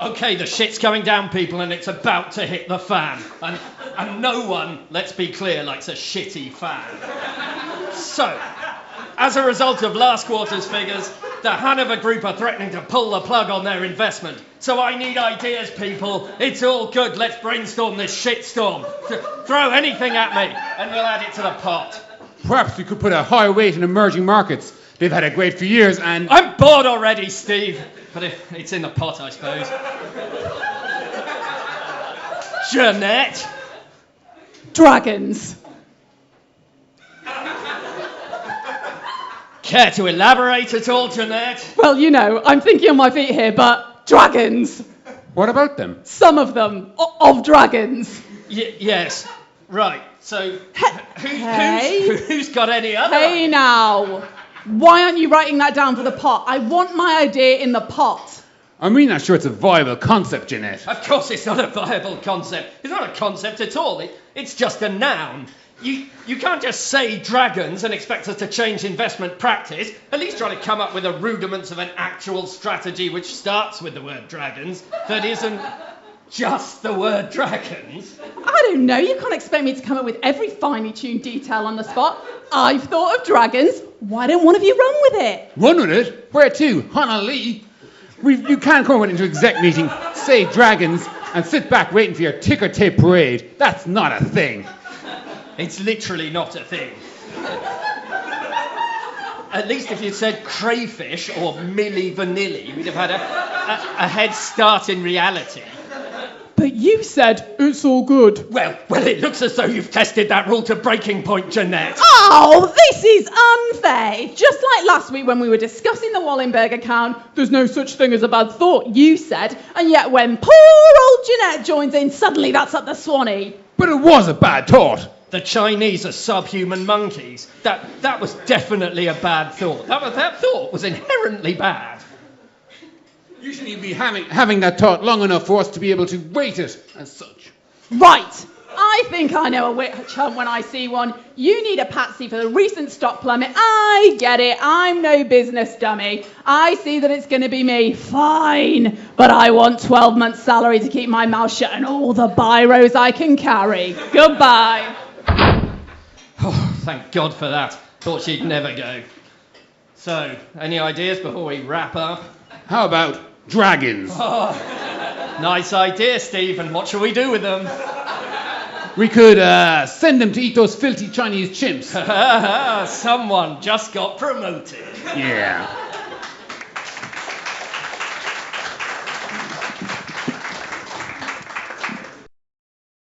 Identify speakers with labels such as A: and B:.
A: Okay, the shit's going down, people, and it's about to hit the fan. And no one, let's be clear, likes a shitty fan. So, as a result of last quarter's figures, the Hanover Group are threatening to pull the plug on their investment. So I need ideas, people. It's all good. Let's brainstorm this shitstorm. Throw anything at me, and we'll add it to the pot.
B: Perhaps we could put a higher weight in emerging markets. They've had a great few years and...
A: I'm bored already, Steve. But if it's in the pot, I suppose. Jeanette?
C: Dragons.
A: Care to elaborate at all, Jeanette?
C: Well, you know, I'm thinking on my feet here, but dragons.
B: What about them?
C: Some of them. Of dragons.
A: Yes. Right. So,
C: Hey.
A: who's got any other?
C: Hey now. Why aren't you writing that down for the pot? I want my idea in the pot.
B: I'm really not sure it's a viable concept, Jeanette.
A: Of course it's not a viable concept. It's not a concept at all. It's just a noun. You can't just say dragons and expect us to change investment practice. At least try to come up with the rudiments of an actual strategy which starts with the word dragons, that isn't just the word dragons.
C: I don't know. You can't expect me to come up with every finely tuned detail on the spot. I've thought of dragons. Why don't one of you run with it?
B: Run with it? Where to? Honolulu? You can't come into exec meeting, say dragons, and sit back waiting for your ticker tape parade. That's not a thing.
A: It's literally not a thing. At least if you'd said crayfish or Milli Vanilli, we'd have had a head start in reality.
C: But you said it's all good.
A: Well, it looks as though you've tested that rule to breaking point, Jeanette.
C: Oh, this is unfair. Just like last week when we were discussing the Wallenberg account, there's no such thing as a bad thought, you said. And yet when poor old Jeanette joins in, suddenly that's up the Swanee.
B: But it was a bad thought.
A: The Chinese are subhuman monkeys. That was definitely a bad thought. That thought was inherently bad.
B: You shouldn't even be having that thought long enough for us to be able to rate it as such.
C: Right. I think I know a witch hunt when I see one. You need a patsy for the recent stock plummet. I get it. I'm no business dummy. I see that it's going to be me. Fine. But I want 12 months' salary to keep my mouth shut and all the biros I can carry. Goodbye.
A: Oh, thank God for that. Thought she'd never go. So, any ideas before we wrap up?
B: How about dragons?
A: Oh, nice idea, Steve. And what shall we do with them?
B: We could send them to eat those filthy Chinese chimps.
A: Someone just got promoted.
B: Yeah.